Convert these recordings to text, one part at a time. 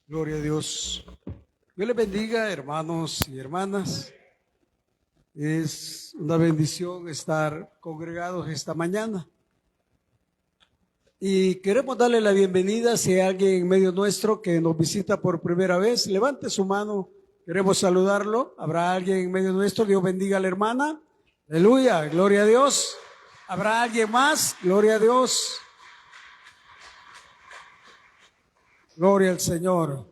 Gloria a Dios. Dios les bendiga, hermanos y hermanas. Es una bendición estar congregados esta mañana. Y queremos darle la bienvenida si hay alguien en medio nuestro que nos visita por primera vez. Levante su mano, queremos saludarlo. ¿Habrá alguien en medio nuestro? Dios bendiga a la hermana. Aleluya, gloria a Dios. ¿Habrá alguien más? Gloria a Dios. Gloria al Señor.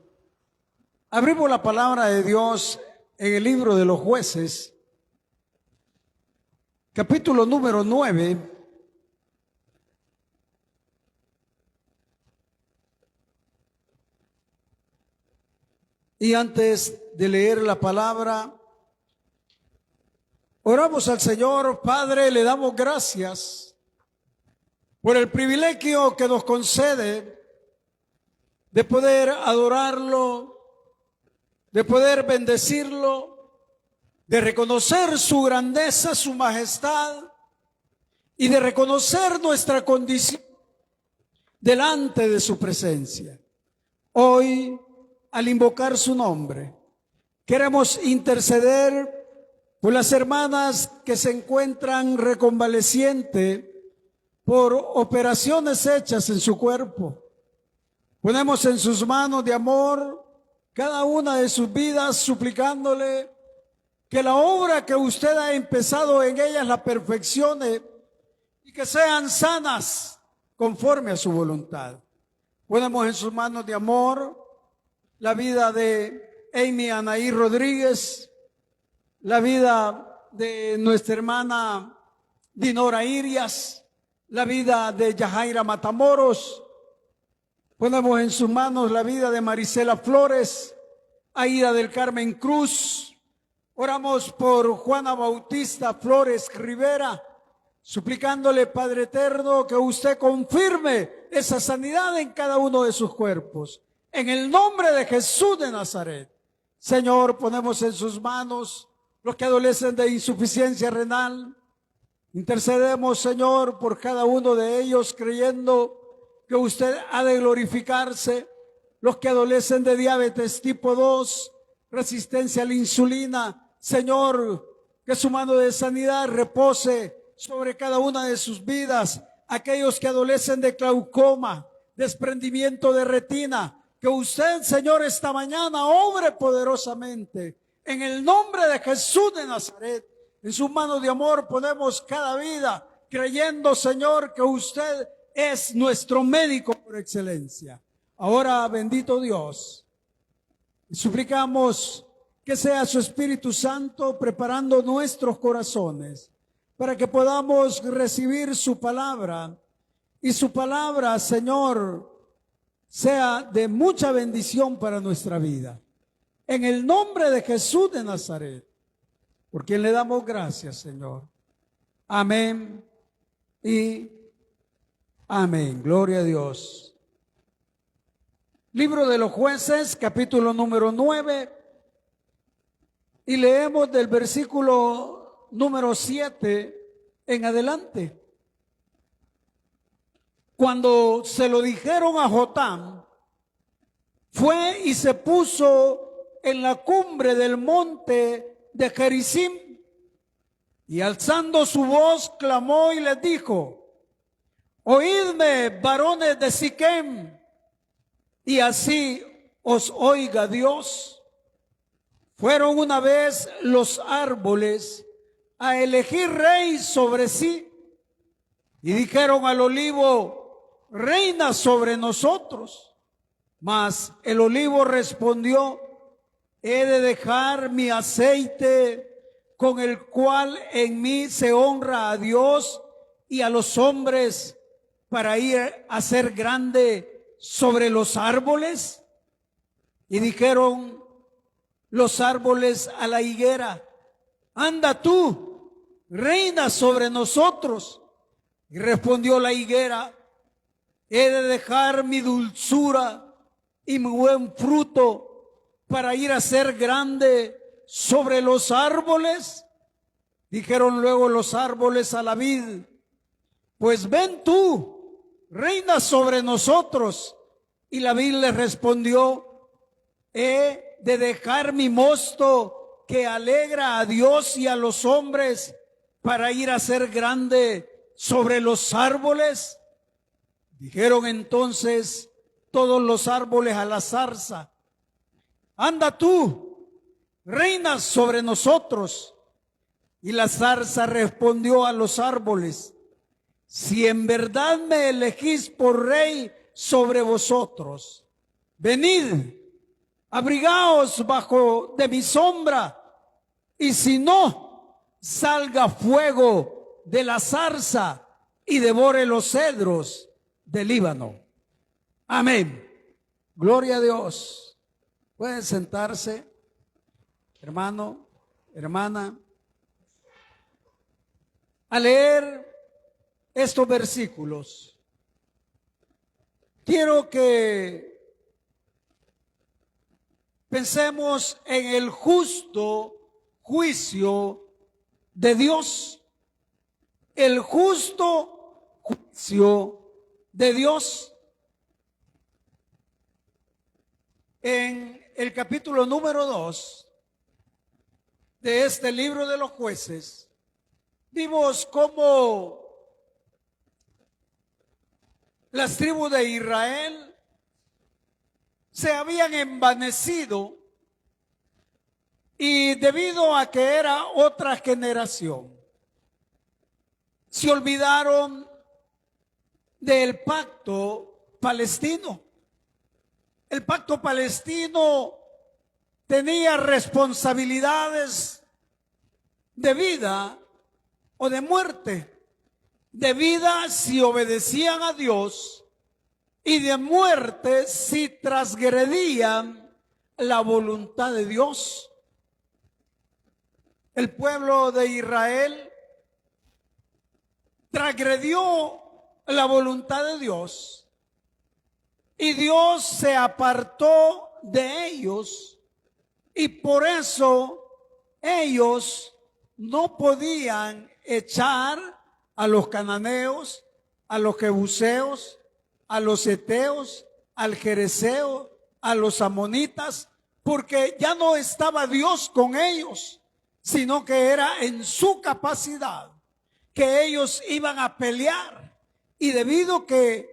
Abrimos la palabra de Dios en el libro de los Jueces, capítulo número 9. Y antes de leer la palabra, oramos al Señor. Padre, le damos gracias por el privilegio que nos concede de poder adorarlo, de poder bendecirlo, de reconocer su grandeza, su majestad y de reconocer nuestra condición delante de su presencia. Hoy, al invocar su nombre, queremos interceder por las hermanas que se encuentran reconvalecientes por operaciones hechas en su cuerpo. Ponemos en sus manos de amor cada una de sus vidas, suplicándole que la obra que usted ha empezado en ellas la perfeccione y que sean sanas conforme a su voluntad. Ponemos en sus manos de amor la vida de Amy Anaí Rodríguez, la vida de nuestra hermana Dinora Irias, la vida de Yajaira Matamoros. Ponemos en sus manos la vida de Marisela Flores, Aida del Carmen Cruz. Oramos por Juana Bautista Flores Rivera, suplicándole, Padre eterno, que usted confirme esa sanidad en cada uno de sus cuerpos. En el nombre de Jesús de Nazaret. Señor, ponemos en sus manos los que adolecen de insuficiencia renal. Intercedemos, Señor, por cada uno de ellos, creyendo que usted ha de glorificarse. Los que adolecen de diabetes tipo 2, resistencia a la insulina, Señor, que su mano de sanidad repose sobre cada una de sus vidas. Aquellos que adolecen de glaucoma, desprendimiento de retina, que usted, Señor, esta mañana obre poderosamente. En el nombre de Jesús de Nazaret, en sus manos de amor ponemos cada vida, creyendo, Señor, que usted es nuestro médico por excelencia. Ahora, bendito Dios, suplicamos que sea su Espíritu Santo preparando nuestros corazones para que podamos recibir su palabra y su palabra, Señor, sea de mucha bendición para nuestra vida. En el nombre de Jesús de Nazaret, por quien le damos gracias, Señor. Amén y amén. Gloria a Dios. Libro de los Jueces, capítulo número 9. Y leemos del versículo número 7 en adelante. Cuando se lo dijeron a Jotam, fue y se puso en la cumbre del monte de Gerizim, y alzando su voz clamó y les dijo: oídme, varones de Siquem, y así os oiga Dios. Fueron una vez los árboles a elegir rey sobre sí, y dijeron al olivo: reina sobre nosotros. Mas el olivo respondió: he de dejar mi aceite, con el cual en mí se honra a Dios y a los hombres, para ir a ser grande sobre los árboles. Y dijeron los árboles a la higuera: anda tú, reina sobre nosotros. Y respondió la higuera: he de dejar mi dulzura y mi buen fruto para ir a ser grande sobre los árboles. Dijeron luego los árboles a la vid: pues ven tú, reina sobre nosotros. Y la vid les respondió: he de dejar mi mosto que alegra a Dios y a los hombres para ir a ser grande sobre los árboles? Dijeron entonces todos los árboles a la zarza: anda tú, reina sobre nosotros. Y la zarza respondió a los árboles: si en verdad me elegís por rey sobre vosotros, venid, abrigaos bajo de mi sombra, y si no, salga fuego de la zarza y devore los cedros del Líbano. Amén. Gloria a Dios. Pueden sentarse, hermano, hermana, a leer estos versículos. Quiero que pensemos en el justo juicio de Dios. El justo juicio de Dios. En el capítulo número 2 de este libro de los Jueces, vimos cómo las tribus de Israel se habían envanecido, y debido a que era otra generación, se olvidaron del pacto palestino. El pacto palestino tenía responsabilidades de vida o de muerte. De vida si obedecían a Dios, y de muerte si transgredían la voluntad de Dios. El pueblo de Israel transgredió la voluntad de Dios, y Dios se apartó de ellos, y por eso ellos no podían echar a los cananeos, a los jebuseos, a los heteos, al jereseo, a los amonitas, porque ya no estaba Dios con ellos, sino que era en su capacidad que ellos iban a pelear. Y debido que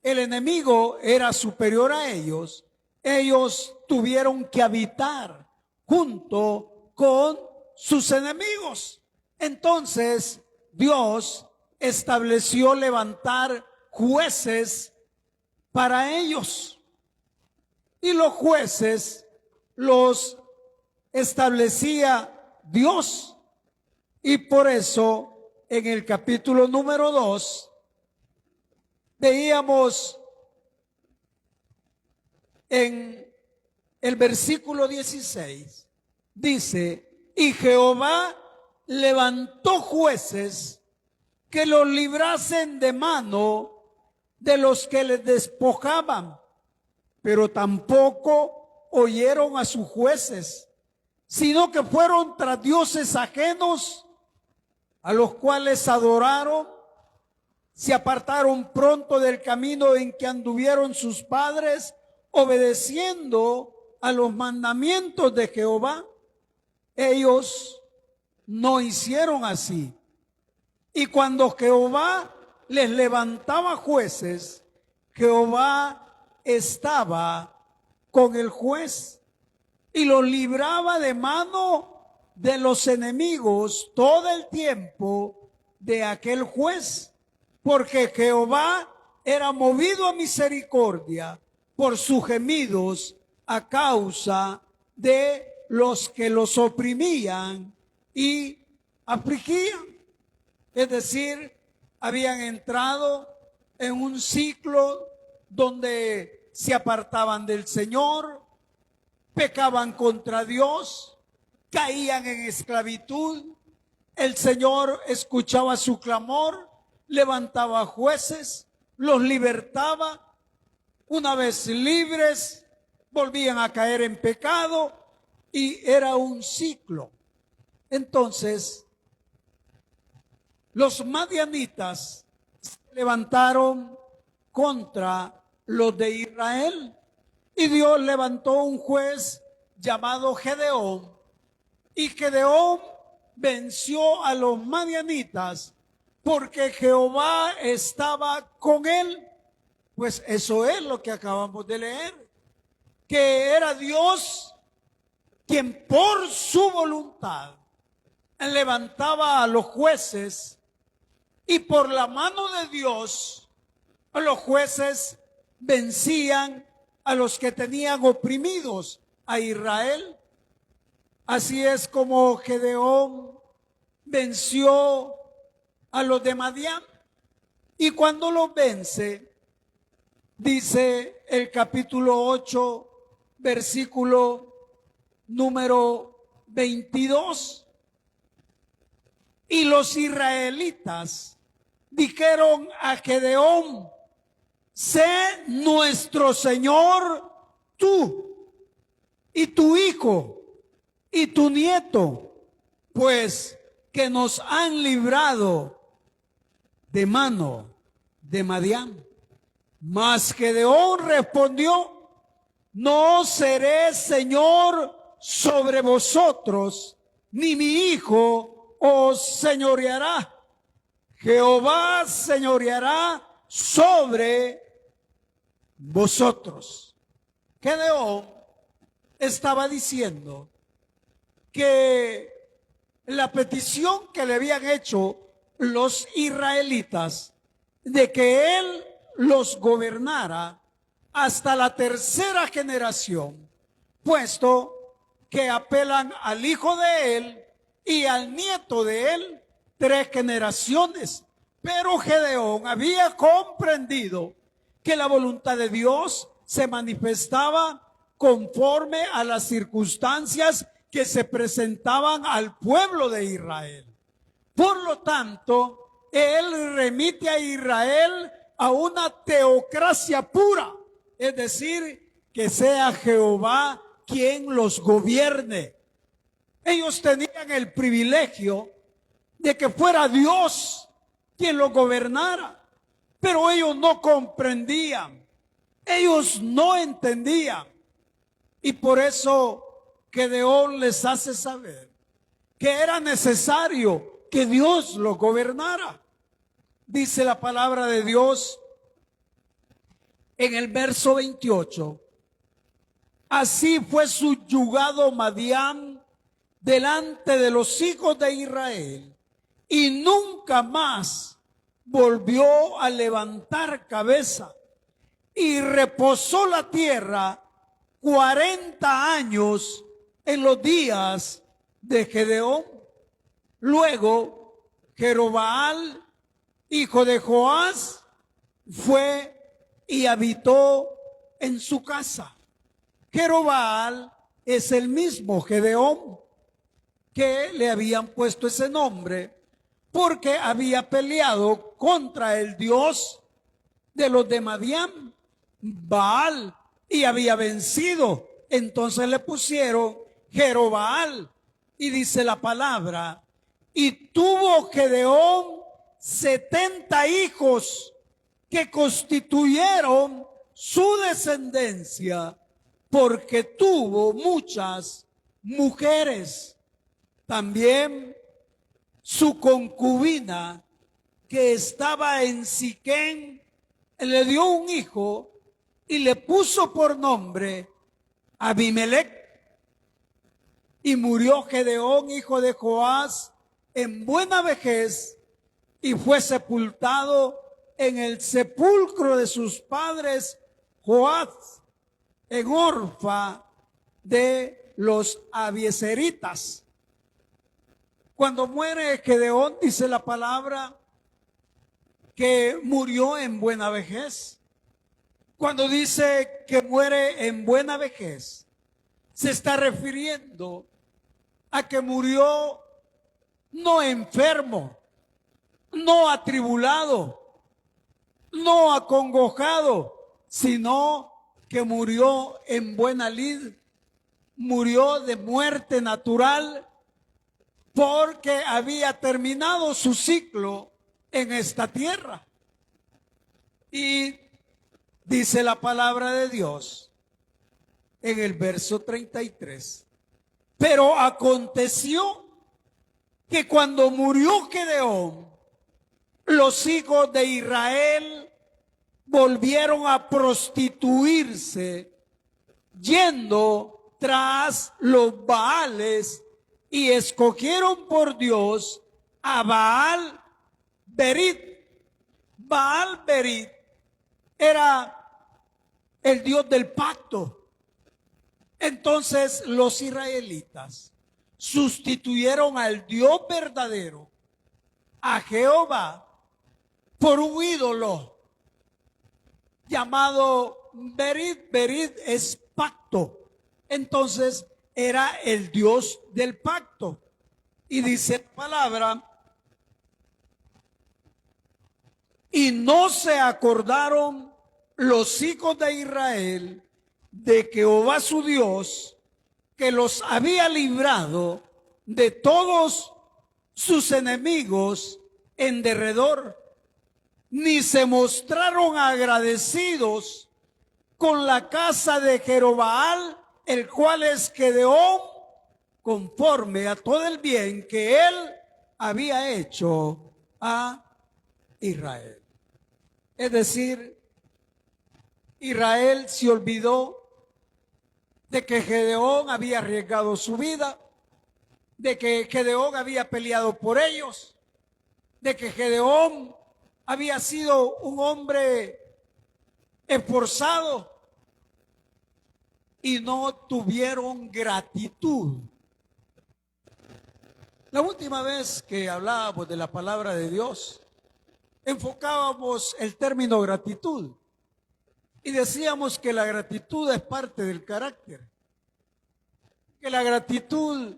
el enemigo era superior a ellos, ellos tuvieron que habitar junto con sus enemigos. Entonces Dios estableció levantar jueces para ellos, y los jueces los establecía Dios. Y por eso en el capítulo número 2 veíamos en el versículo 16, dice: y Jehová levantó jueces que los librasen de mano de los que les despojaban, pero tampoco oyeron a sus jueces, sino que fueron tras dioses ajenos, a los cuales adoraron. Se apartaron pronto del camino en que anduvieron sus padres, obedeciendo a los mandamientos de Jehová. Ellos no hicieron así. Y cuando Jehová les levantaba jueces, Jehová estaba con el juez y los libraba de mano de los enemigos todo el tiempo de aquel juez, porque Jehová era movido a misericordia por sus gemidos a causa de los que los oprimían y afligían. Es decir, habían entrado en un ciclo donde se apartaban del Señor, pecaban contra Dios, caían en esclavitud. El Señor escuchaba su clamor, levantaba jueces, los libertaba. Una vez libres, volvían a caer en pecado, y era un ciclo. Entonces, los madianitas se levantaron contra los de Israel, Y Dios levantó un juez llamado Gedeón, y Gedeón venció a los madianitas porque Jehová estaba con él. Pues eso es lo que acabamos de leer, que era Dios quien por su voluntad levantaba a los jueces, y por la mano de Dios los jueces vencían a los que tenían oprimidos a Israel. Así es como Gedeón venció a los de Madián. Y cuando los vence, dice el capítulo 8, versículo número 22. Y los israelitas dijeron a Gedeón: sé nuestro Señor tú y tu hijo y tu nieto, pues que nos han librado de mano de Madián. Mas Gedeón respondió: no seré señor sobre vosotros, ni mi hijo os señoreará. Jehová señoreará sobre vosotros. Gedeón estaba diciendo que la petición que le habían hecho los israelitas de que él los gobernara hasta la tercera generación, puesto que apelan al hijo de él y al nieto de él 3 generaciones. Pero Gedeón había comprendido que la voluntad de Dios se manifestaba conforme a las circunstancias que se presentaban al pueblo de Israel. Por lo tanto, él remite a Israel a una teocracia pura, es decir, que sea Jehová quien los gobierne. Ellos tenían el privilegio de que fuera Dios quien los gobernara, pero ellos no comprendían, ellos no entendían, y por eso Gedeón les hace saber que era necesario que Dios los gobernara. Dice la palabra de Dios en el verso 28: así fue subyugado Madián delante de los hijos de Israel, y nunca más volvió a levantar cabeza, y reposó la tierra 40 años en los días de Gedeón. Luego Jerobaal, hijo de Joás, fue y habitó en su casa. Jerobaal es el mismo Gedeón que le habían puesto ese nombre porque había peleado contra el Dios de los de Madián, Baal, y había vencido. Entonces le pusieron Jerobaal. Y dice la palabra: y tuvo Gedeón 70 hijos que constituyeron su descendencia, porque tuvo muchas mujeres. También su concubina, que estaba en Siquén, le dio un hijo y le puso por nombre Abimelech. Y murió Gedeón, hijo de Joás, en buena vejez, y fue sepultado en el sepulcro de sus padres Joás, en Orfa de los abiezeritas. Cuando muere Gedeón, dice la palabra que murió en buena vejez. Cuando dice que muere en buena vejez, se está refiriendo a que murió no enfermo, no atribulado, no acongojado, sino que murió en buena lid, murió de muerte natural, porque había terminado su ciclo en esta tierra. Y dice la palabra de Dios en el verso 33. Pero aconteció que cuando murió Gedeón, los hijos de Israel volvieron a prostituirse, yendo tras los Baales, y escogieron por Dios a Baal Berit. Baal Berit era el Dios del pacto. Entonces los israelitas sustituyeron al Dios verdadero, a Jehová, por un ídolo llamado Berit. Berit es pacto. Entonces era el Dios del pacto. Y dice la palabra: y no se acordaron los hijos de Israel de Jehová su Dios, que los había librado de todos sus enemigos en derredor, ni se mostraron agradecidos con la casa de Jerobaal, el cual es Gedeón, conforme a todo el bien que él había hecho a Israel. Es decir, Israel se olvidó de que Gedeón había arriesgado su vida, de que Gedeón había peleado por ellos, de que Gedeón había sido un hombre esforzado, y no tuvieron gratitud. La última vez que hablábamos de la palabra de Dios, enfocábamos el término gratitud y decíamos que la gratitud es parte del carácter, que la gratitud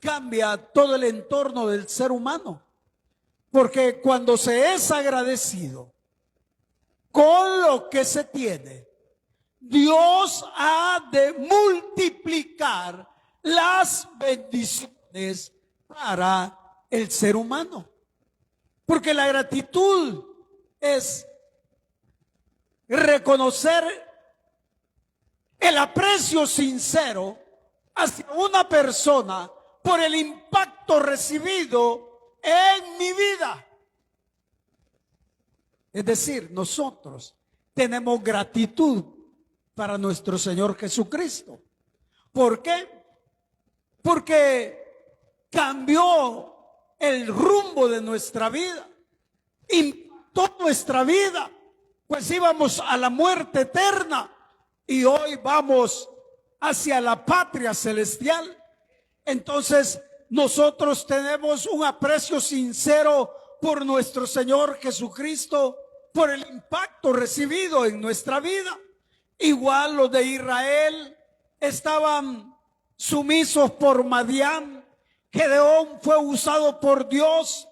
cambia todo el entorno del ser humano, porque cuando se es agradecido con lo que se tiene, Dios ha de multiplicar las bendiciones para el ser humano. Porque la gratitud es reconocer el aprecio sincero hacia una persona por el impacto recibido en mi vida. Es decir, nosotros tenemos gratitud para nuestro Señor Jesucristo. ¿Por qué? Porque cambió el rumbo de nuestra vida, impactó nuestra vida, pues íbamos a la muerte eterna y hoy vamos hacia la patria celestial. Entonces nosotros tenemos un aprecio sincero por nuestro Señor Jesucristo, por el impacto recibido en nuestra vida. Igual los de Israel estaban sumisos por Madián. Gedeón fue usado por Dios,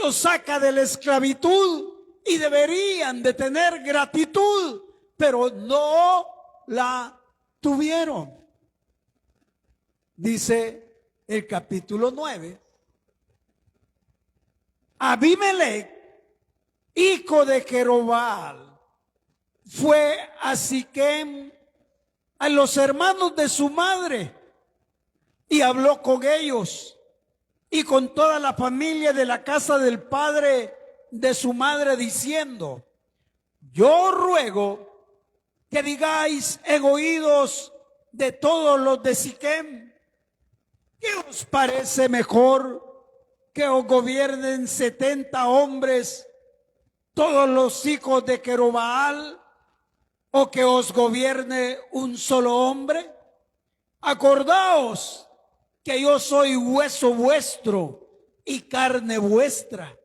lo saca de la esclavitud y deberían de tener gratitud, pero no la tuvieron. Dice el capítulo 9, Abimelech, hijo de Jerobaal, fue a Siquem, a los hermanos de su madre, y habló con ellos y con toda la familia de la casa del padre de su madre, diciendo: yo ruego que digáis en oídos de todos los de Siquem, ¿qué os parece mejor que os gobiernen 70 hombres, todos los hijos de Jerobaal, o que os gobierne un solo hombre? Acordaos que yo soy hueso vuestro y carne vuestra.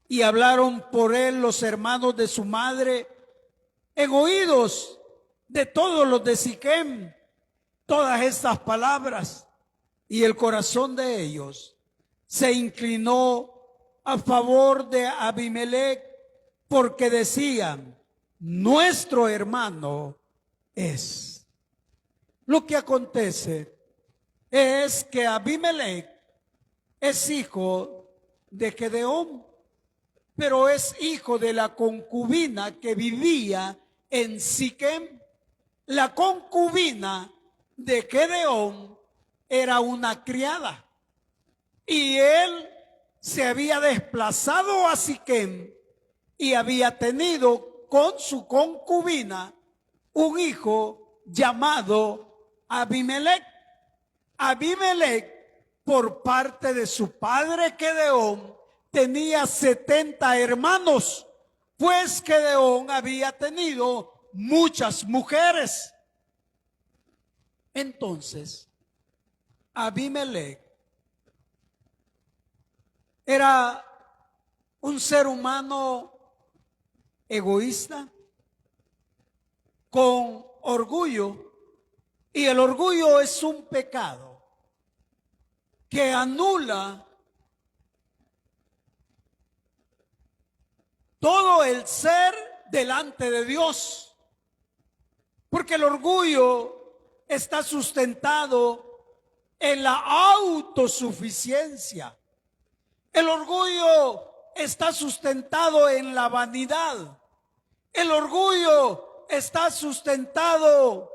Y hablaron por él los hermanos de su madre en oídos de todos los de Siquem todas estas palabras, y el corazón de ellos se inclinó a favor de Abimelech, porque decían: nuestro hermano es. Lo que acontece es que Abimelech es hijo de Gedeón, pero es hijo de la concubina que vivía en Siquem. la concubina de Gedeón era una criada y él se había desplazado a Siquem y había tenido con su concubina un hijo llamado Abimelec. Abimelec, por parte de su padre Gedeón, tenía 70 hermanos, pues Gedeón había tenido muchas mujeres. Entonces, Abimelec era un ser humano egoísta, con orgullo, y el orgullo es un pecado que anula todo el ser delante de Dios, porque el orgullo está sustentado en la autosuficiencia. El orgullo está sustentado en la vanidad. El orgullo está sustentado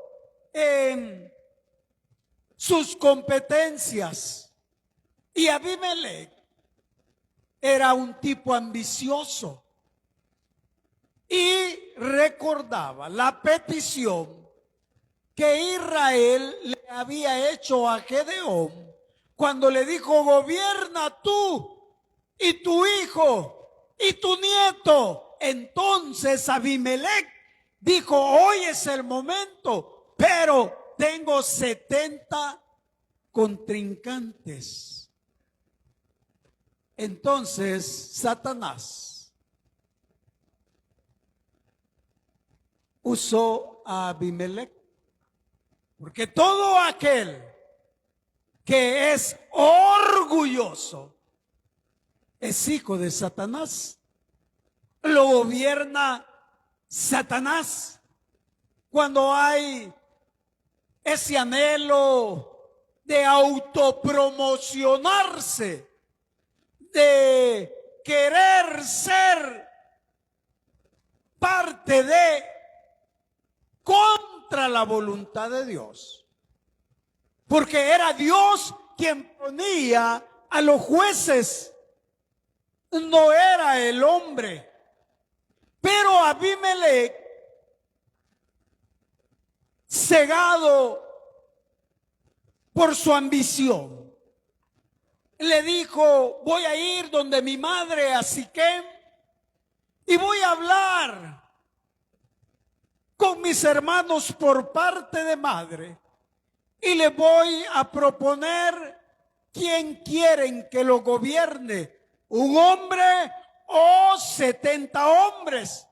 en sus competencias. Y Abimelec era un tipo ambicioso y recordaba la petición que Israel le había hecho a Gedeón cuando le dijo: gobierna tú y tu hijo y tu nieto. Entonces Abimelec dijo: hoy es el momento, pero tengo 70 contrincantes. Entonces Satanás usó a Abimelec, porque todo aquel que es orgulloso es hijo de Satanás. Lo gobierna Satanás. Cuando hay ese anhelo de autopromocionarse, de querer ser parte de, contra la voluntad de Dios, porque era Dios quien ponía a los jueces, no era el hombre. Pero Abimelec, cegado por su ambición, le dijo: voy a ir donde mi madre a Siquem y voy a hablar con mis hermanos por parte de madre y le voy a proponer quién quieren que lo gobierne, un hombre o 70 hombres,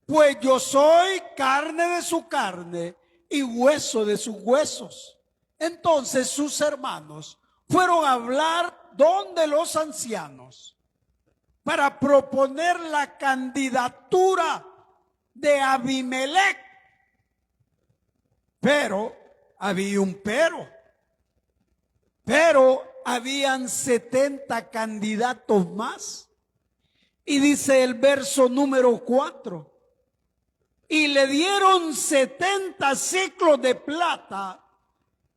pues yo soy carne de su carne y hueso de sus huesos. Entonces sus hermanos fueron a hablar donde los ancianos para proponer la candidatura de Abimelec. Pero había un pero habían 70 candidatos más. Y dice el verso número 4: y le dieron 70 ciclos de plata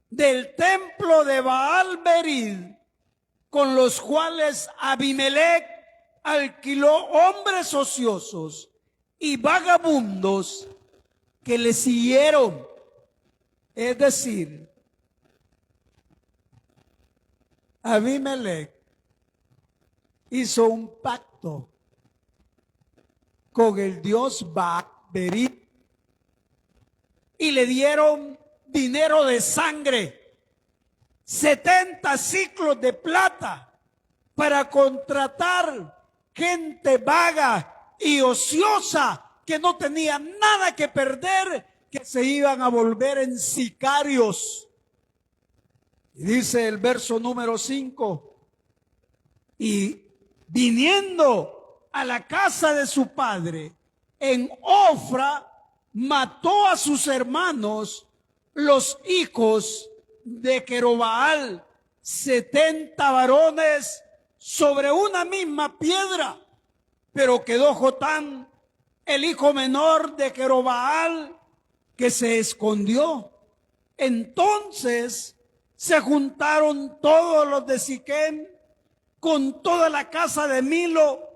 del templo de Baal Berid, con los cuales Abimelec alquiló hombres ociosos y vagabundos que le siguieron. Es decir, Abimelec hizo un pacto con el dios Baal Berid y le dieron dinero de sangre, 70 ciclos de plata, para contratar gente vaga y ociosa que no tenía nada que perder, que se iban a volver en sicarios. Y dice el verso número 5: y viniendo a la casa de su padre en Ofra, mató a sus hermanos, los hijos de Jerobaal, 70 varones sobre una misma piedra. Pero quedó Jotán, el hijo menor de Jerobaal, que se escondió. Entonces se juntaron todos los de Siquem con toda la casa de Milo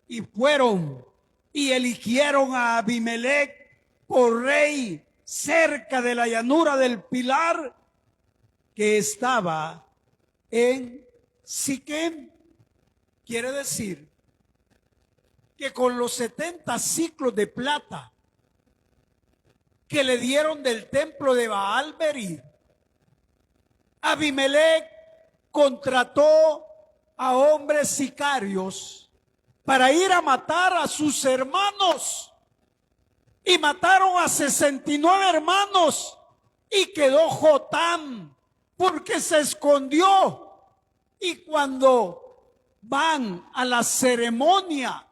y fueron y eligieron a Abimelec por rey cerca de la llanura del Pilar que estaba en Siquem. Quiere decir que con los 70 ciclos de plata que le dieron del templo de Baal-Berith, Abimelec contrató a hombres sicarios para ir a matar a sus hermanos, y mataron a 69 hermanos, y quedó Jotam porque se escondió. Y cuando van a la ceremonia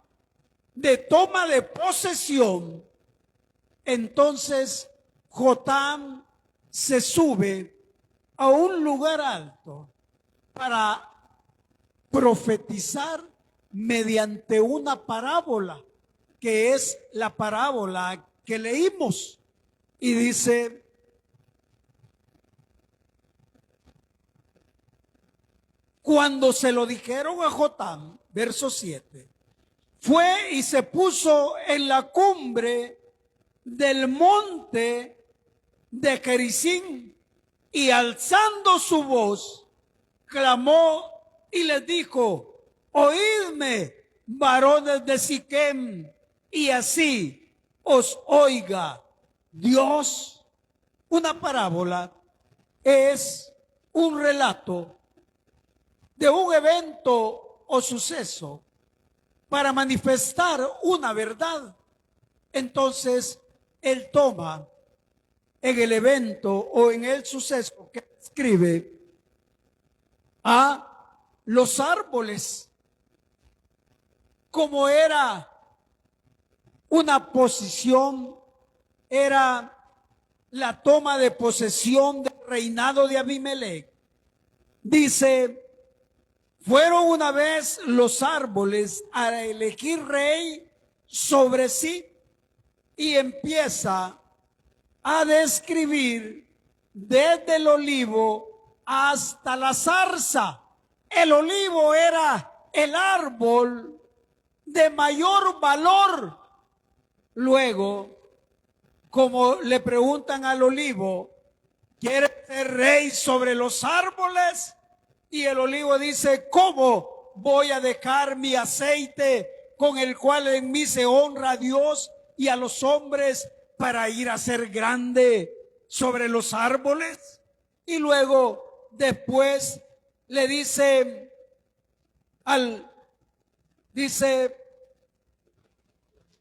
de toma de posesión, entonces Jotam se sube a un lugar alto para profetizar mediante una parábola, que es la parábola que leímos. Y dice: cuando se lo dijeron a Jotam, verso 7, fue y se puso en la cumbre del monte de Gerizim, y alzando su voz, clamó y les dijo: oídme, varones de Siquem, y así os oiga Dios. Una parábola es un relato de un evento o suceso para manifestar una verdad. Entonces, él toma en el evento o en el suceso que escribe a los árboles, como era una posición, era la toma de posesión del reinado de Abimelec. Dice: fueron una vez los árboles a elegir rey sobre sí, y empieza a describir desde el olivo hasta la zarza. El olivo era el árbol de mayor valor. Luego, como le preguntan al olivo: ¿quieres ser rey sobre los árboles? Y el olivo dice: ¿cómo voy a dejar mi aceite con el cual en mí se honra a Dios y a los hombres para ir a ser grande sobre los árboles? Y luego, después, le dice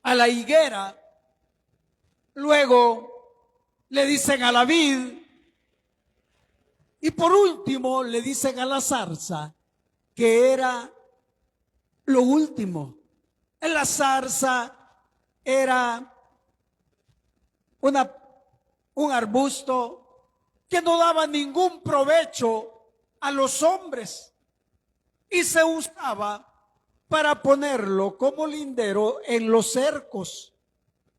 a la higuera, luego le dicen a la vid, y por último le dicen a la zarza, que era lo último. En la zarza era un arbusto que no daba ningún provecho a los hombres, y se usaba para ponerlo como lindero en los cercos,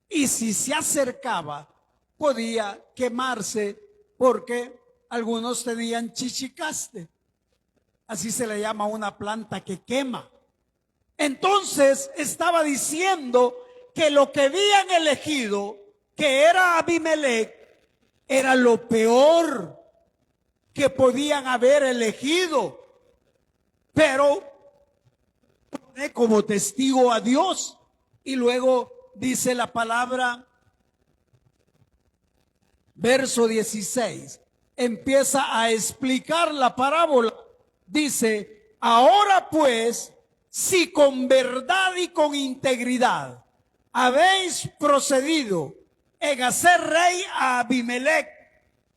y si se acercaba podía quemarse, porque algunos tenían chichicaste, así se le llama una planta que quema. Entonces estaba diciendo que lo que habían elegido, que era Abimelec, era lo peor que podían haber elegido, pero pone como testigo a Dios. Y luego dice la palabra, verso 16, empieza a explicar la parábola. Dice: ahora pues, si con verdad y con integridad habéis procedido en hacer rey a Abimelec,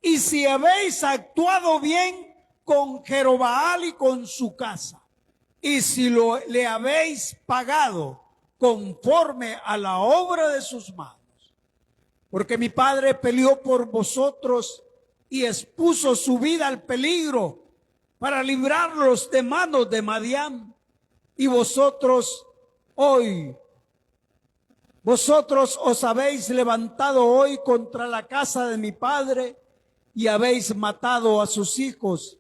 y si habéis actuado bien con Jerobaal y con su casa, y si le habéis pagado conforme a la obra de sus manos, porque mi padre peleó por vosotros y expuso su vida al peligro para librarlos de manos de Madián, y vosotros hoy Vosotros os habéis levantado hoy contra la casa de mi padre y habéis matado a sus hijos,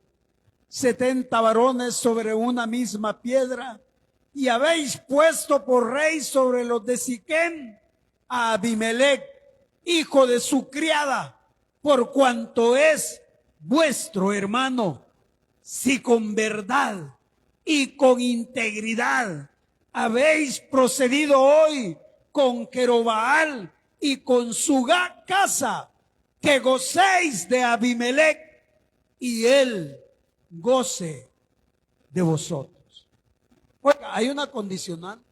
70 varones sobre una misma piedra, y habéis puesto por rey sobre los de Siquem a Abimelec, hijo de su criada, por cuanto es vuestro hermano. Si con verdad y con integridad habéis procedido hoy con Jerobaal y con su casa, que gocéis de Abimelec y él goce de vosotros. Oiga, hay una condicional.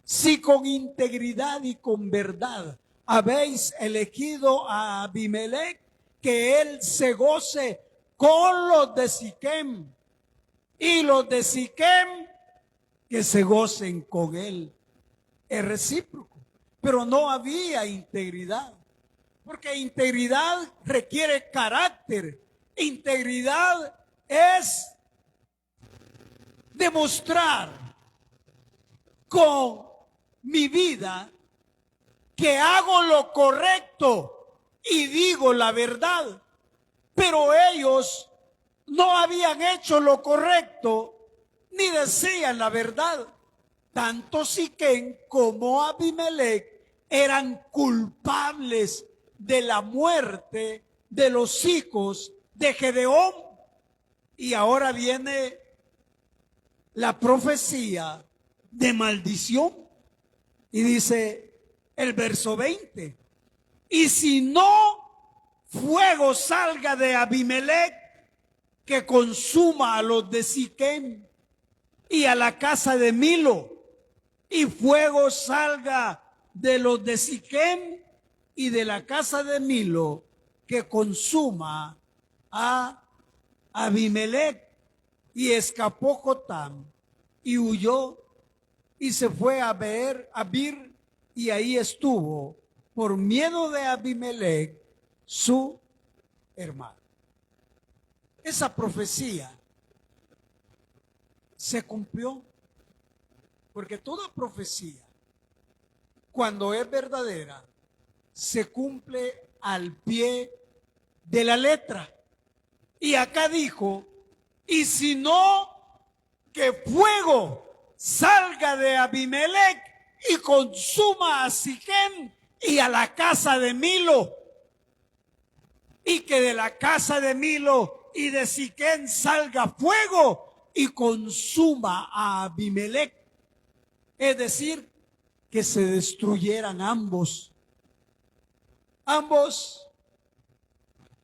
Si con integridad y con verdad habéis elegido a Abimelec, que él se goce con los de Siquem, y los de Siquem que se gocen con él. Es recíproco, pero no había integridad, porque integridad requiere carácter. Integridad es demostrar con mi vida que hago lo correcto y digo la verdad, pero ellos no habían hecho lo correcto ni decían la verdad. Tanto Siquem como Abimelec eran culpables de la muerte de los hijos de Gedeón. Y ahora viene la profecía de maldición. Y dice el verso 20: y si no fuego salga de Abimelec, que consuma a los de Siquem y a la casa de Milo, y fuego salga de los de Siquem y de la casa de Milo, que consuma a Abimelec. Y escapó Jotam y huyó y se fue a Bir, y ahí estuvo por miedo de Abimelec, su hermano. Esa profecía se cumplió, porque toda profecía, cuando es verdadera, se cumple al pie de la letra. Y acá dijo: y si no, que fuego salga de Abimelec y consuma a Siquem y a la casa de Milo, y que de la casa de Milo y de Siquem salga fuego y consuma a Abimelec. Es decir, que se destruyeran ambos. Ambos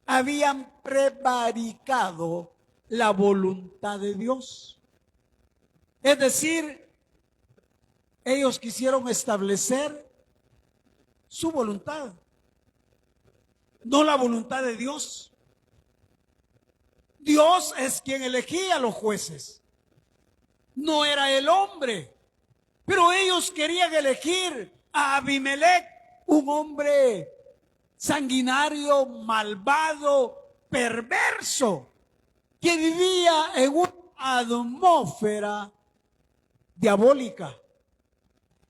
habían prevaricado la voluntad de Dios. Es decir, ellos quisieron establecer su voluntad, no la voluntad de Dios. Dios es quien elegía a los jueces, no era el hombre. Pero ellos querían elegir a Abimelec, un hombre sanguinario, malvado, perverso, que vivía en una atmósfera diabólica.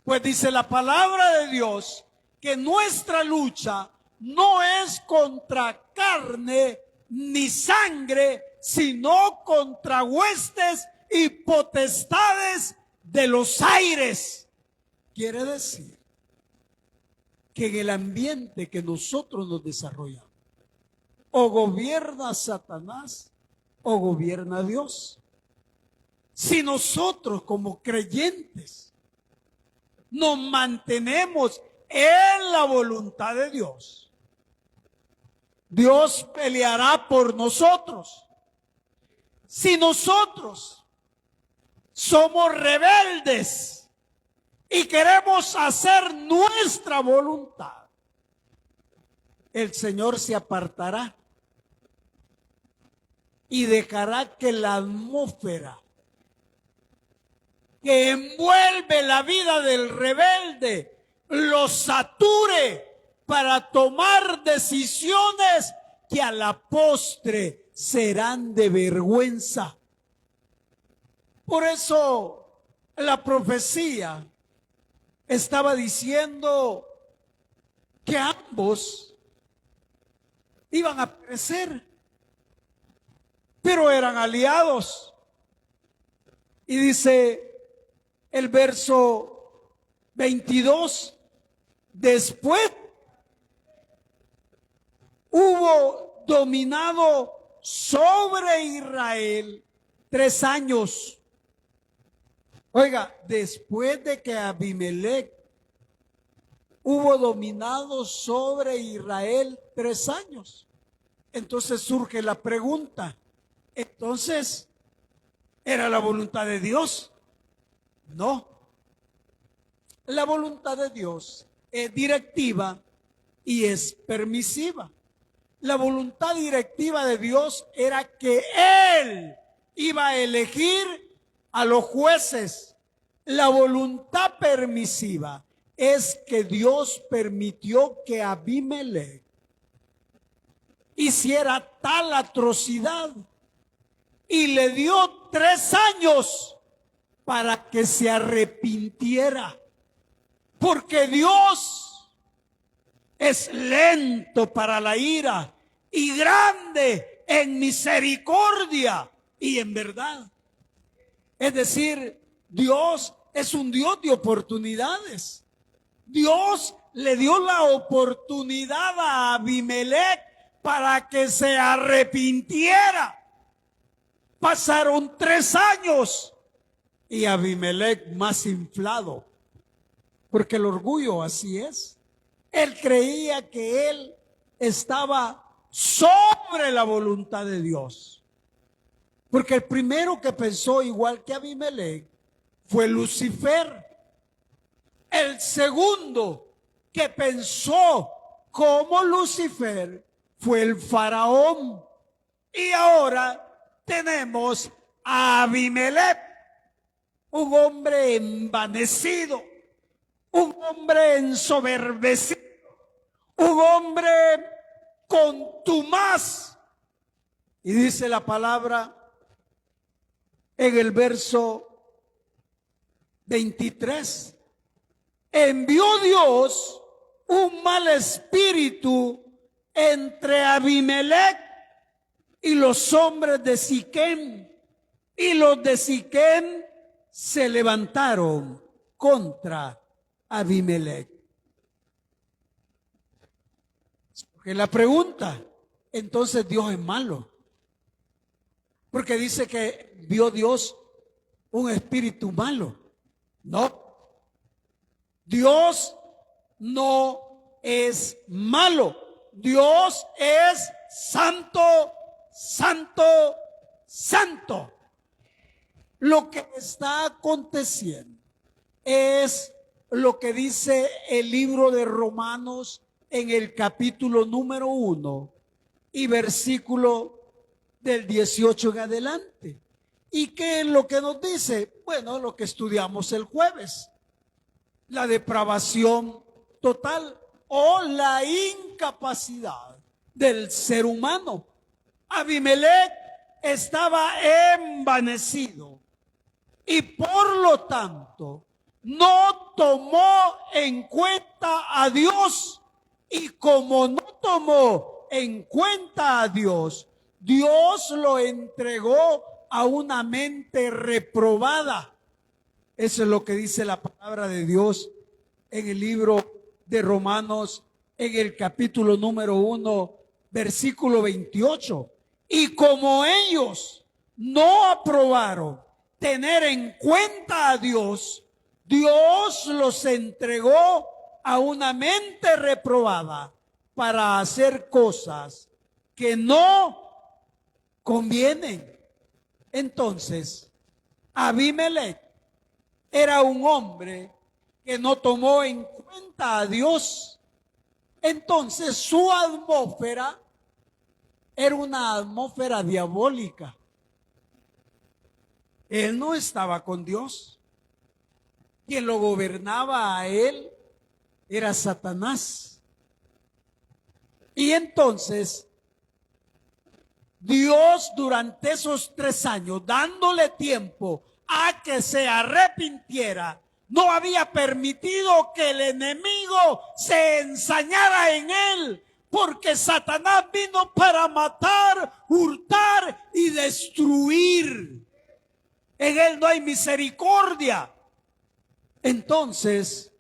Pues dice la palabra de Dios que nuestra lucha no es contra carne ni sangre, sino contra huestes y potestades de los aires. Quiere decir que en el ambiente que nosotros nos desarrollamos, o gobierna Satanás o gobierna Dios. Si nosotros como creyentes nos mantenemos en la voluntad de Dios, Dios peleará por nosotros. Si nosotros somos rebeldes y queremos hacer nuestra voluntad, el Señor se apartará y dejará que la atmósfera que envuelve la vida del rebelde lo sature para tomar decisiones que a la postre serán de vergüenza. Por eso la profecía estaba diciendo que ambos iban a perecer, pero eran aliados. Y dice el verso 22, después hubo dominado sobre Israel 3 años. Oiga, después de que Abimelech hubo dominado sobre Israel 3 años, entonces surge la pregunta, entonces, ¿era la voluntad de Dios? No. La voluntad de Dios es directiva y es permisiva. La voluntad directiva de Dios era que Él iba a elegir a los jueces. La voluntad permisiva es que Dios permitió que Abimelech hiciera tal atrocidad y le dio 3 años para que se arrepintiera, porque Dios es lento para la ira y grande en misericordia y en verdad. Es decir, Dios es un Dios de oportunidades. Dios le dio la oportunidad a Abimelech para que se arrepintiera. Pasaron 3 años y Abimelech más inflado, porque el orgullo así es. Él creía que él estaba sobre la voluntad de Dios. Porque el primero que pensó igual que Abimelech fue Lucifer. El segundo que pensó como Lucifer fue el faraón. Y ahora tenemos a Abimelech, un hombre envanecido, un hombre ensoberbecido, un hombre contumaz. Y dice la palabra en el verso 23, envió Dios un mal espíritu entre Abimelech y los hombres de Siquem, y los de Siquem se levantaron contra Abimelech. Porque la pregunta, entonces Dios es malo, porque dice que vio Dios un espíritu malo. No, Dios no es malo. Dios es santo, santo, santo. Lo que está aconteciendo es lo que dice el libro de Romanos en el capítulo número 1 y versículo del 18 en adelante. ¿Y qué es lo que nos dice? Bueno, lo que estudiamos el jueves. La depravación total o la incapacidad del ser humano. Abimelech estaba envanecido y por lo tanto no tomó en cuenta a Dios, y como no tomó en cuenta a Dios, Dios lo entregó a una mente reprobada. Eso es lo que dice la palabra de Dios en el libro de Romanos, en el capítulo número 1, versículo 28. Y como ellos no aprobaron tener en cuenta a Dios, Dios los entregó a una mente reprobada para hacer cosas que no convienen. Entonces, Abimelech era un hombre que no tomó en cuenta a Dios. Entonces, su atmósfera era una atmósfera diabólica. Él no estaba con Dios. Quien lo gobernaba a él era Satanás. Y entonces, Dios durante esos 3 años, dándole tiempo a que se arrepintiera, no había permitido que el enemigo se ensañara en él, porque Satanás vino para matar, hurtar y destruir. En él no hay misericordia. Entonces,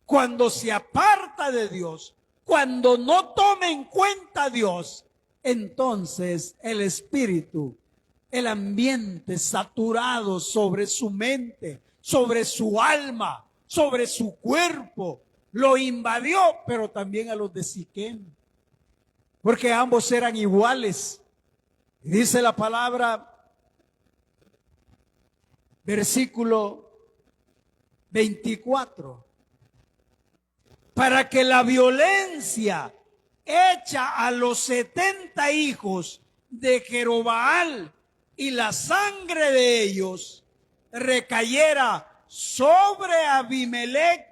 cuando se aparta de Dios, cuando no toma en cuenta a Dios, entonces el espíritu, el ambiente saturado sobre su mente, sobre su alma, sobre su cuerpo, lo invadió, pero también a los de Siquem, porque ambos eran iguales. Dice la palabra, versículo 24, para que la violencia hecha a los 70 hijos de Jerobaal y la sangre de ellos recayera sobre Abimelec,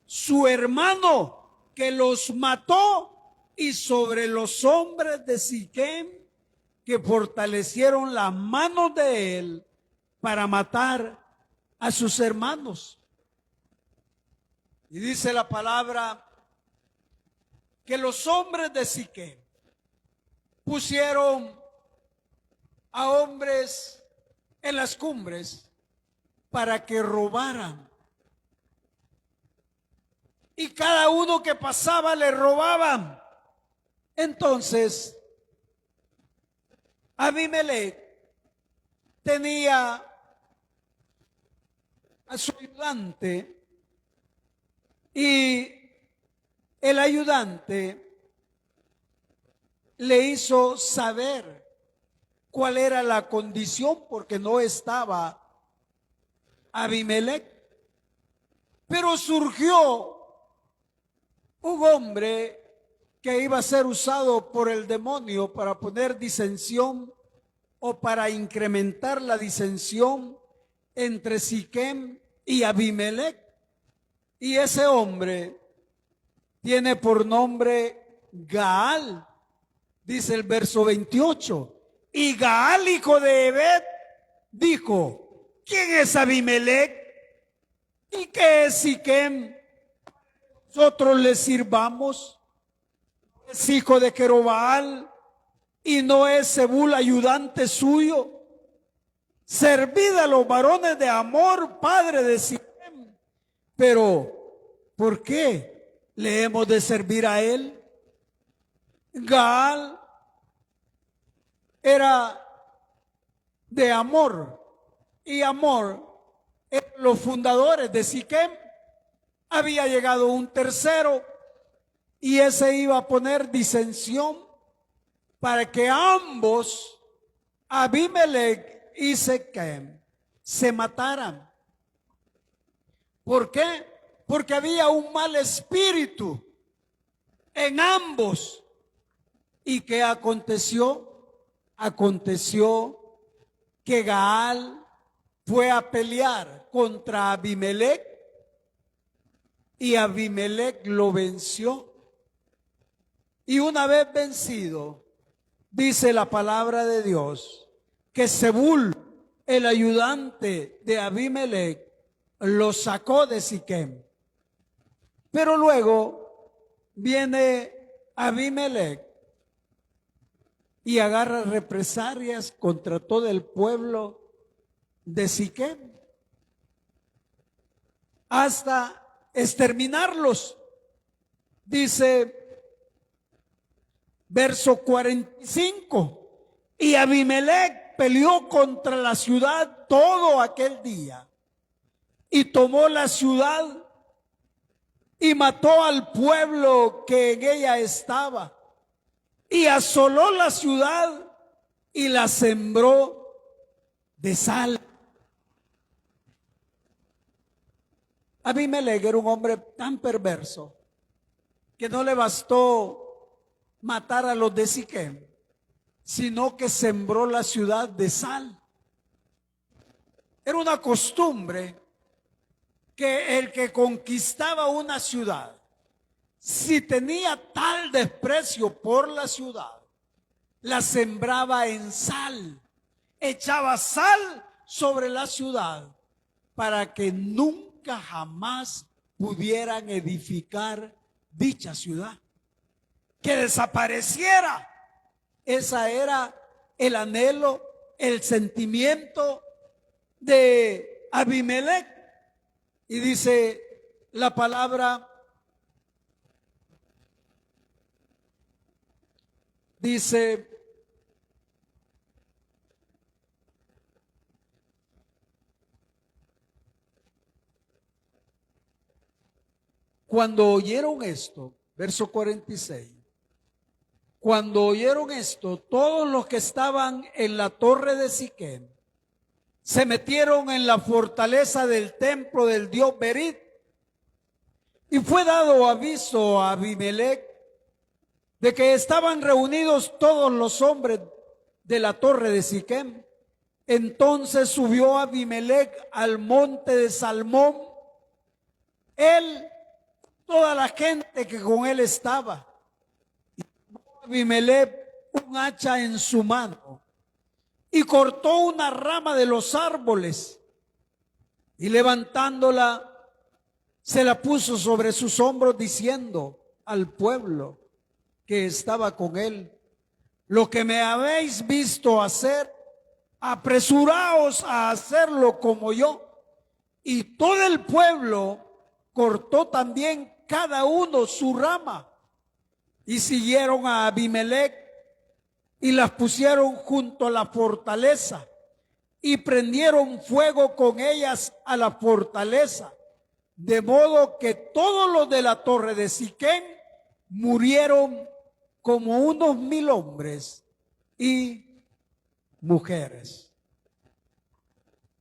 su hermano, que los mató, y sobre los hombres de Siquem, que fortalecieron las manos de él para matar a sus hermanos. Y dice la palabra que los hombres de Siquem pusieron a hombres en las cumbres para que robaran. Y cada uno que pasaba le robaban. Entonces, Abimelec tenía a su ayudante, y el ayudante le hizo saber cuál era la condición, porque no estaba Abimelec. Pero surgió un hombre que iba a ser usado por el demonio para poner disensión o para incrementar la disensión entre Siquem y Abimelec. Y ese hombre tiene por nombre Gaal, dice el verso 28. Y Gaal, hijo de Ebed, dijo: ¿quién es Abimelec? ¿Y qué es Siquem? Nosotros le sirvamos. Es hijo de Jerobaal, y no es Zebul ayudante suyo. Servid a los varones de Amor, padre de Siquem. Pero, ¿por qué le hemos de servir a él? Gaal era de Amor, y Amor eran los fundadores de Siquem. Había llegado un tercero, y ese iba a poner disensión para que ambos, Abimelec y Siquem, se mataran. ¿Por qué? Porque había un mal espíritu en ambos. ¿Y qué aconteció? Aconteció que Gaal fue a pelear contra Abimelec, y Abimelec lo venció. Y una vez vencido, dice la palabra de Dios, que Zebul, el ayudante de Abimelec, lo sacó de Siquem. Pero luego viene Abimelec y agarra represalias contra todo el pueblo de Siquem, hasta exterminarlos. Dice verso 45, y Abimelec peleó contra la ciudad todo aquel día, y tomó la ciudad, y mató al pueblo que en ella estaba, y asoló la ciudad, y la sembró de sal. Abimelec era un hombre tan perverso que no le bastó matar a los de Siquem, sino que sembró la ciudad de sal. Era una costumbre que el que conquistaba una ciudad, si tenía tal desprecio por la ciudad, la sembraba en sal, echaba sal sobre la ciudad para que nunca jamás pudieran edificar dicha ciudad, que desapareciera. Esa era el anhelo, el sentimiento de Abimelec. Y dice la palabra, dice, cuando oyeron esto, verso 46, cuando oyeron esto, todos los que estaban en la torre de Siquem se metieron en la fortaleza del templo del dios Berit, y fue dado aviso a Abimelec de que estaban reunidos todos los hombres de la torre de Siquem. Entonces subió Abimelec al monte de Salmón, él, toda la gente que con él estaba. Y tomó Abimelec un hacha en su mano y cortó una rama de los árboles, y levantándola se la puso sobre sus hombros, diciendo al pueblo que estaba con él: lo que me habéis visto hacer, apresuraos a hacerlo como yo. Y todo el pueblo cortó también cada uno su rama, y siguieron a Abimelec y las pusieron junto a la fortaleza, y prendieron fuego con ellas a la fortaleza, de modo que todos los de la torre de Siquem murieron, como unos 1000 hombres y mujeres.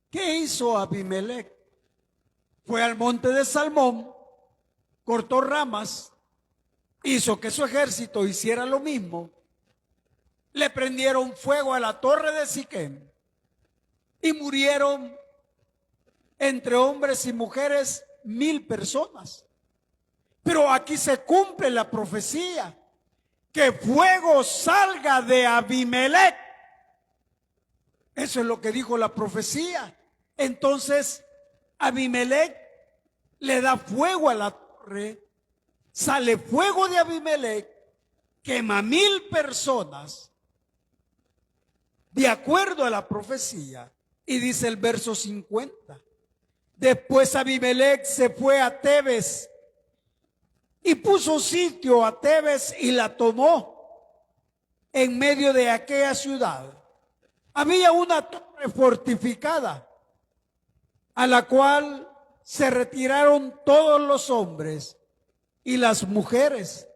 ¿Qué hizo Abimelec? Fue al monte de Salmón, cortó ramas, hizo que su ejército hiciera lo mismo, le prendieron fuego a la torre de Siquem y murieron entre hombres y mujeres 1000 personas. Pero aquí se cumple la profecía, que fuego salga de Abimelec. Eso es lo que dijo la profecía. Entonces Abimelec le da fuego a la torre, sale fuego de Abimelec, quema 1000 personas, de acuerdo a la profecía. Y dice el verso 50, después Abimelec se fue a Tebes y puso sitio a Tebes y la tomó. En medio de aquella ciudad había una torre fortificada, a la cual se retiraron todos los hombres y las mujeres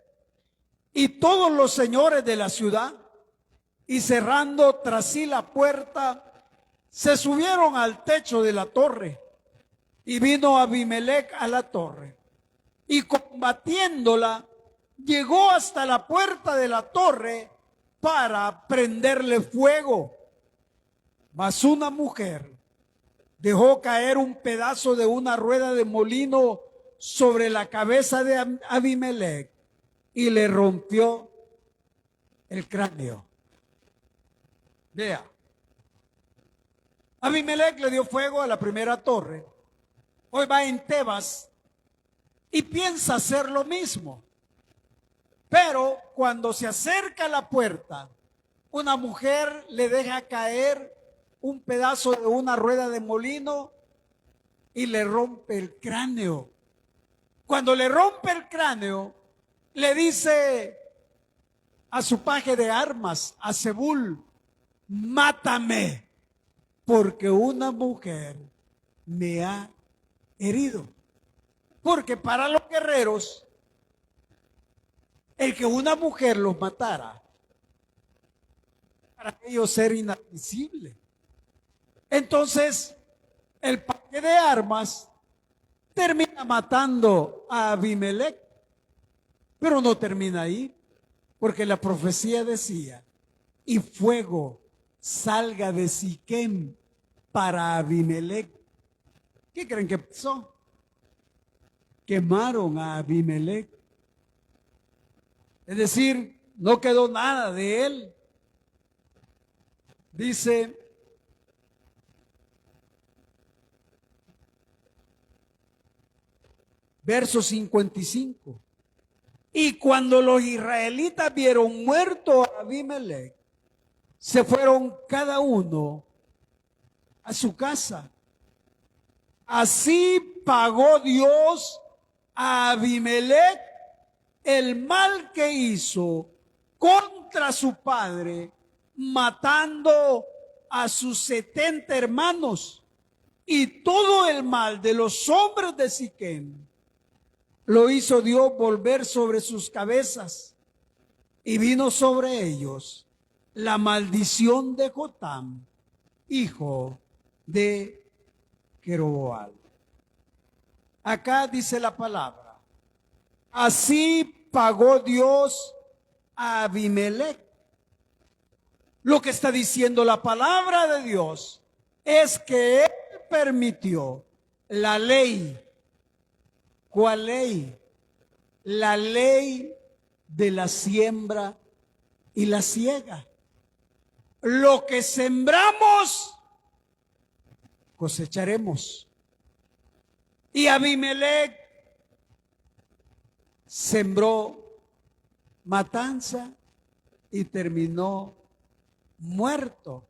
y todos los señores de la ciudad, y cerrando tras sí la puerta, se subieron al techo de la torre. Y vino Abimelec a la torre, y combatiéndola, llegó hasta la puerta de la torre para prenderle fuego. Mas una mujer dejó caer un pedazo de una rueda de molino sobre la cabeza de Abimelec y le rompió el cráneo. Vea, Abimelec le dio fuego a la primera torre. Hoy va en Tebas y piensa hacer lo mismo. Pero cuando se acerca a la puerta, una mujer le deja caer un pedazo de una rueda de molino y le rompe el cráneo. Cuando le rompe el cráneo, le dice a su paje de armas, a Zebul: mátame, porque una mujer me ha herido. Porque para los guerreros, el que una mujer los matara, para ellos era inadmisible. Entonces, el paje de armas termina matando a Abimelec, pero no termina ahí, porque la profecía decía: y fuego salga de Siquem para Abimelec. ¿Qué creen que pasó? Quemaron a Abimelec. Es decir, no quedó nada de él. Dice Verso 55. Y cuando los israelitas vieron muerto a Abimelech, se fueron cada uno a su casa. Así pagó Dios a Abimelech el mal que hizo contra su padre, matando a sus 70 hermanos, y todo el mal de los hombres de Siquem lo hizo Dios volver sobre sus cabezas, y vino sobre ellos la maldición de Jotam, hijo de Jeroboam. Acá dice la palabra: así pagó Dios a Abimelech. Lo que está diciendo la palabra de Dios es que él permitió la ley. ¿Cuál ley? La ley de la siembra y la siega. Lo que sembramos, cosecharemos. Y Abimelech sembró matanza y terminó muerto.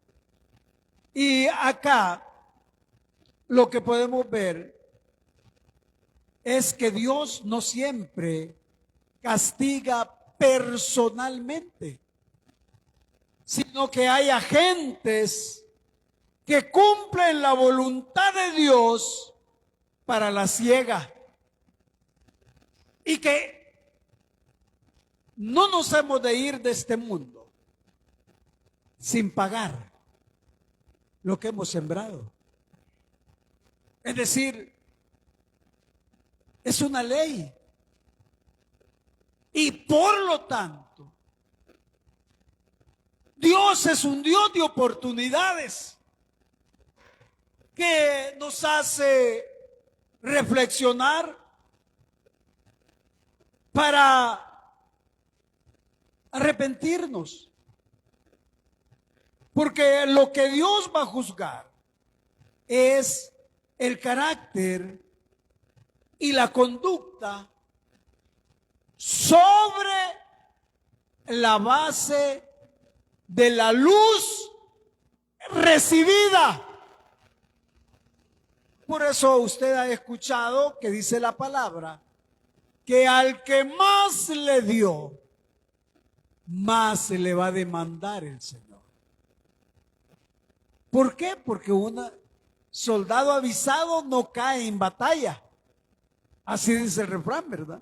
Y acá lo que podemos ver es que Dios no siempre castiga personalmente, sino que hay agentes que cumplen la voluntad de Dios para la siega, y que no nos hemos de ir de este mundo sin pagar lo que hemos sembrado. Es decir, es una ley, y por lo tanto Dios es un Dios de oportunidades que nos hace reflexionar para arrepentirnos, porque lo que Dios va a juzgar es el carácter y la conducta sobre la base de la luz recibida. Por eso usted ha escuchado que dice la palabra que al que más le dio, más se le va a demandar el Señor. ¿Por qué? Porque un soldado avisado no cae en batalla. Así dice el refrán, ¿verdad?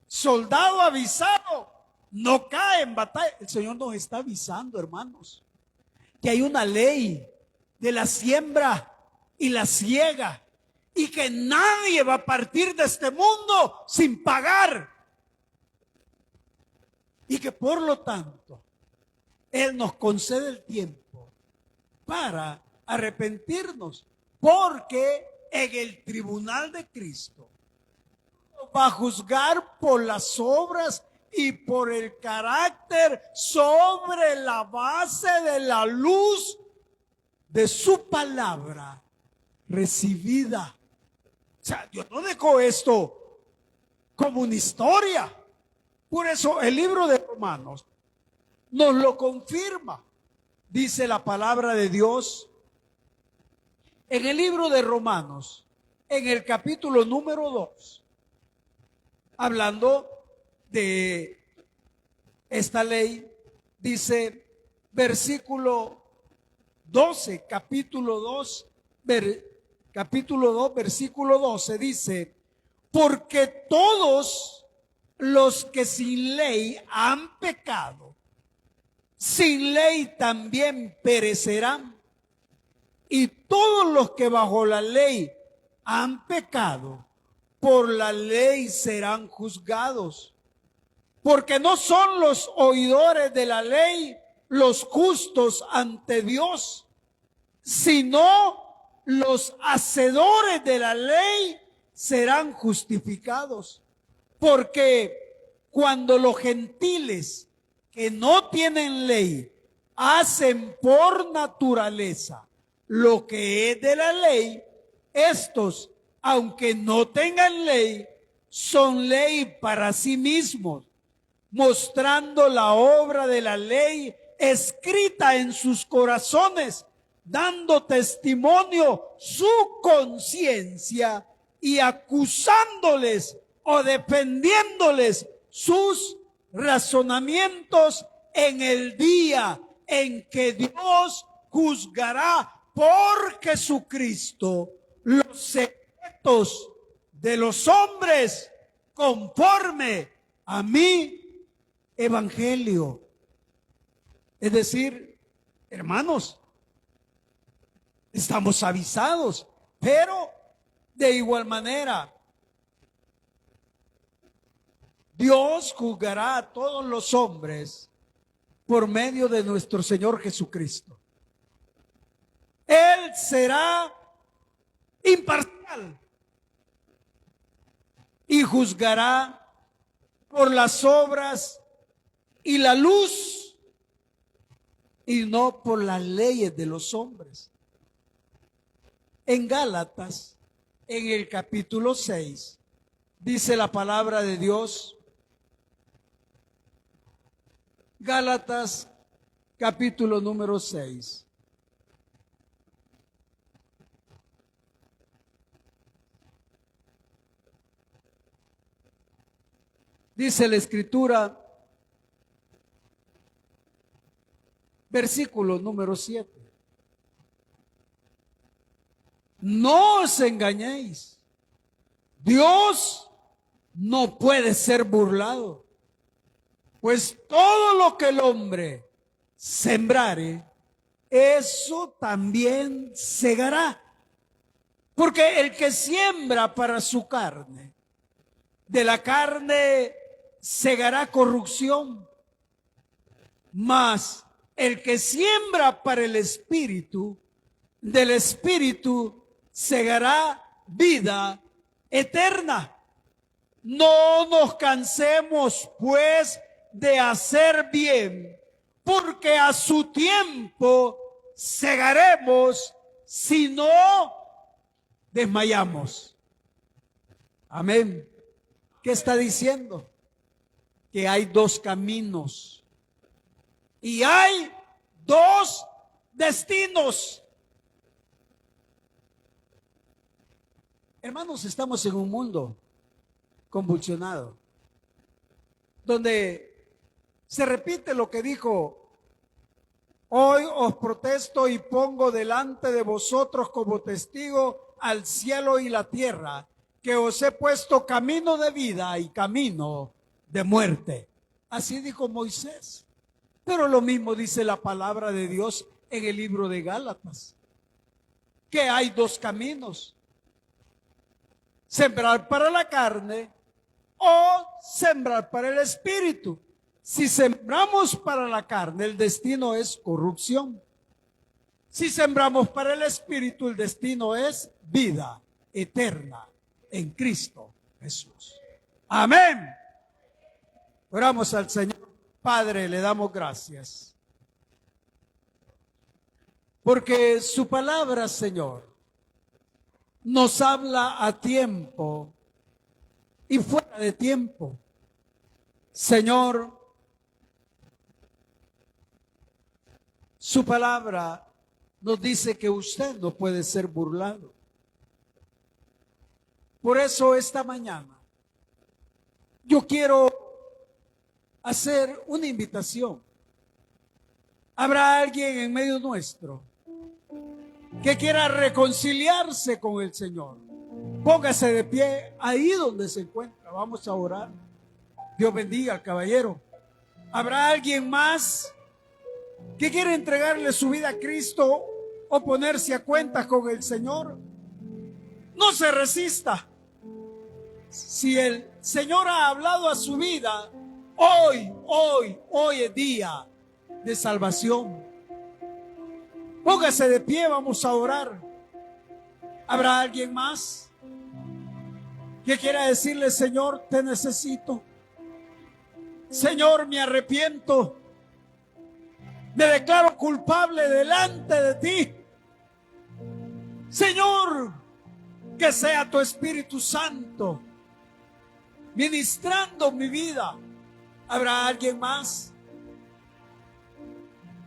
Soldado avisado no cae en batalla. El Señor nos está avisando, hermanos, que hay una ley de la siembra y la siega, y que nadie va a partir de este mundo sin pagar, y que por lo tanto Él nos concede el tiempo para arrepentirnos, porque en el tribunal de Cristo va a juzgar por las obras y por el carácter sobre la base de la luz de su palabra recibida. O sea, Dios no dejó esto como una historia. Por eso el libro de Romanos nos lo confirma. Dice la palabra de Dios en el libro de Romanos, en el capítulo número 2, hablando de esta ley, dice versículo 12, capítulo 2, versículo 12, dice: porque todos los que sin ley han pecado, sin ley también perecerán. Y todos los que bajo la ley han pecado, por la ley serán juzgados. Porque no son los oidores de la ley los justos ante Dios, sino los hacedores de la ley serán justificados. Porque cuando los gentiles que no tienen ley hacen por naturaleza lo que es de la ley, estos aunque no tengan ley, son ley para sí mismos, mostrando la obra de la ley escrita en sus corazones, dando testimonio su conciencia y acusándoles o defendiéndoles sus razonamientos en el día en que Dios juzgará por Jesucristo los secretos de los hombres conforme a mi evangelio. Es decir, hermanos, estamos avisados, pero de igual manera, Dios juzgará a todos los hombres por medio de nuestro Señor Jesucristo. Él será imparcial y juzgará por las obras y la luz y no por las leyes de los hombres. En Gálatas, en el capítulo 6, dice la palabra de Dios. Gálatas, capítulo número 6. Dice la Escritura, versículo número 7. No os engañéis, Dios no puede ser burlado, pues todo lo que el hombre sembrare, eso también segará. Porque el que siembra para su carne, de la carne segará corrupción, mas el que siembra para el Espíritu, del Espíritu segará vida eterna. No nos cansemos, pues, de hacer bien, porque a su tiempo segaremos si no desmayamos. Amén. ¿Qué está diciendo? Que hay dos caminos y hay dos destinos. Hermanos, estamos en un mundo convulsionado, donde se repite lo que dijo: hoy os protesto y pongo delante de vosotros como testigo al cielo y la tierra, que os he puesto camino de vida y camino de muerte. Así dijo Moisés. Pero lo mismo dice la palabra de Dios en el libro de Gálatas, que hay dos caminos: sembrar para la carne o sembrar para el Espíritu. Si sembramos para la carne, el destino es corrupción. Si sembramos para el Espíritu, el destino es vida eterna en Cristo Jesús. Amén. Oramos al Señor. Padre, le damos gracias, porque su palabra, Señor, nos habla a tiempo y fuera de tiempo. Señor, su palabra nos dice que usted no puede ser burlado. Por eso esta mañana yo quiero hacer una invitación. ¿Habrá alguien en medio nuestro que quiera reconciliarse con el Señor? Póngase de pie ahí donde se encuentra. Vamos a orar. Dios bendiga al caballero. ¿Habrá alguien más que quiere entregarle su vida a Cristo o ponerse a cuentas con el Señor? No se resista. Si el Señor ha hablado a su vida, hoy es día de salvación. Póngase de pie, vamos a orar. ¿Habrá alguien más que quiera decirle: Señor, te necesito? Señor, me arrepiento. Me declaro culpable delante de ti. Señor, que sea tu Espíritu Santo ministrando mi vida. ¿Habrá alguien más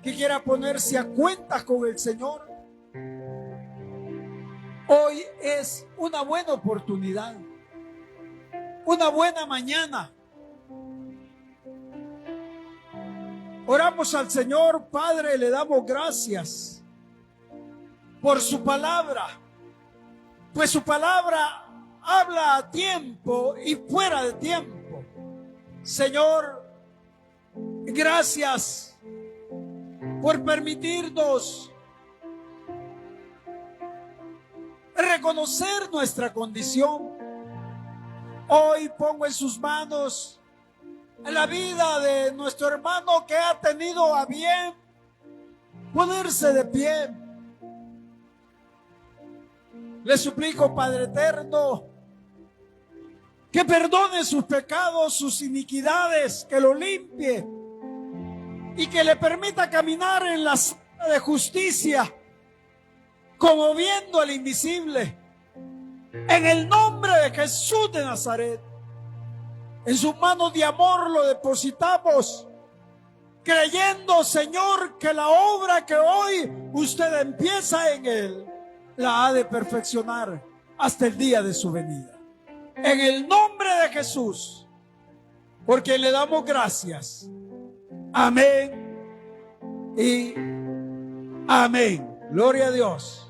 que quiera ponerse a cuentas con el Señor? Hoy es una buena oportunidad, una buena mañana. Oramos al Señor. Padre, le damos gracias por su palabra, pues su palabra habla a tiempo y fuera de tiempo. Señor, gracias por permitirnos reconocer nuestra condición. Hoy pongo en sus manos la vida de nuestro hermano que ha tenido a bien ponerse de pie. Le suplico, Padre eterno, que perdone sus pecados, sus iniquidades, que lo limpie y que le permita caminar en la senda de justicia, como viendo al invisible. En el nombre de Jesús de Nazaret, en sus manos de amor lo depositamos, creyendo, Señor, que la obra que hoy usted empieza en él, la ha de perfeccionar hasta el día de su venida. En el nombre de Jesús, porque le damos gracias. Amén y amén. Gloria a Dios.